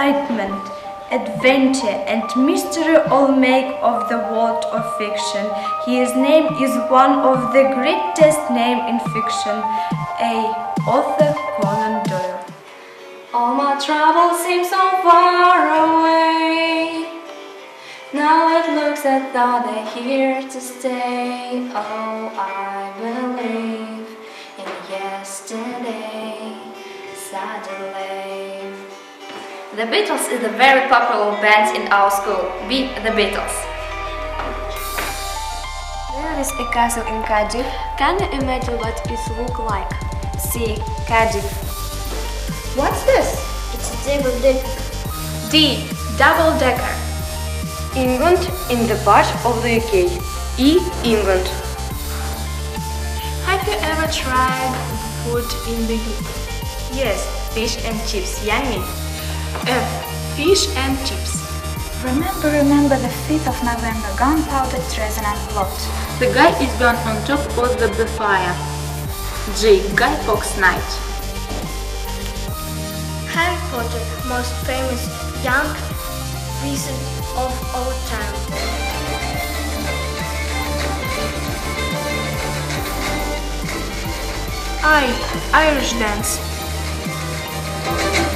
excitement, adventure and mystery all make of the world of fiction. His name is one of the greatest names in fiction, Arthur Conan Doyle. All my troubles seem so far away. Now it looks as though they're here to stay. Oh, I believe in yesterday, sadly. The Beatles is a very popular band in our school. Be the Beatles. There is a castle in Cardiff. Can you imagine what it looks like? See, Cardiff. What's this? It's a double-decker. D. Double-decker. England in the part of the UK. E. England. Have you ever tried food in the UK? Yes, fish and chips, yummy. F. Fish and chips. Remember the 5th of November, gunpowder treason and plot. The guy is burned on top of the fire. G. Guy Fawkes Night. Harry Potter, most famous young wizard of all time. Irish dance.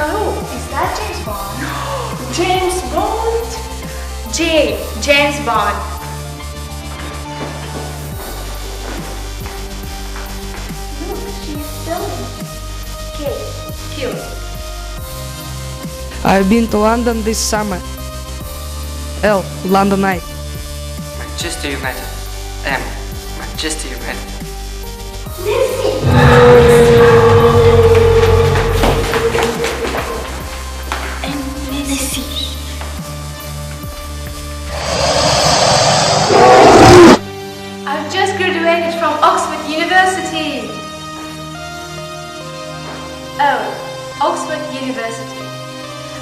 Oh, is that James Bond? James Bond. J. James Bond. Look, she's sewing. K. Q. I've been to London this summer. L. London Eye. Manchester United. M. Manchester United. I've just graduated from Oxford University. O. Oxford University.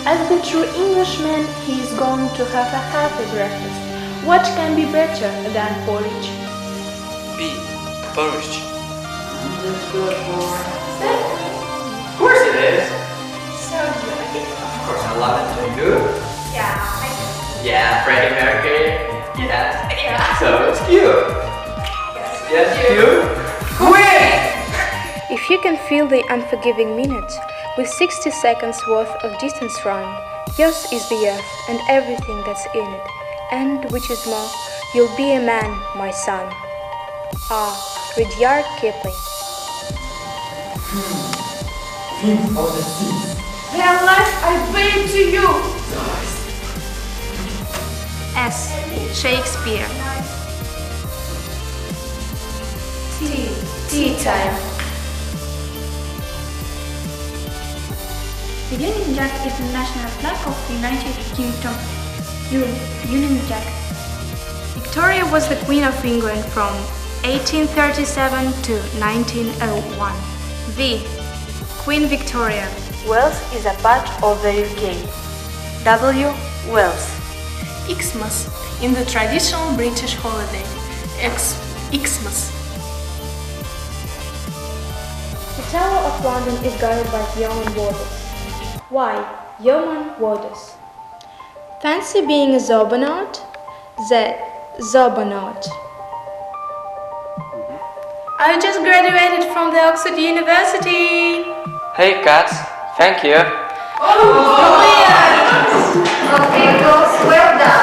As the true Englishman, he is going to have a happy breakfast. What can be better than porridge? B. Porridge. Of course it is. So good. Of course I love it. Do you? Yeah, I do. Yeah, Freddie Mercury. Yes. Yeah. So it's cute. Yes, cute. Quick! If you can feel the unforgiving minute with 60 seconds worth of distance run, yours is the earth and everything that's in it, and which is more, you'll be a man, my son. R. Rudyard Kipling. Think of the seas. Their life I bring to you. S. Shakespeare. T. Tea time. The Union Jack is the national flag of the United Kingdom. Union Jack. Victoria was the Queen of England from 1837 to 1901. V. Queen Victoria. Wales is a part of the UK. W. Wales. Xmas, in the traditional British holiday. Xmas. The Tower of London is guarded by yeoman warders. Why? Yeoman warders. Fancy being a zobonaut? Z. Zobonaut. I just graduated from the Oxford University. Hey cats, thank you. Oh, brilliant! Okay, girls, well done.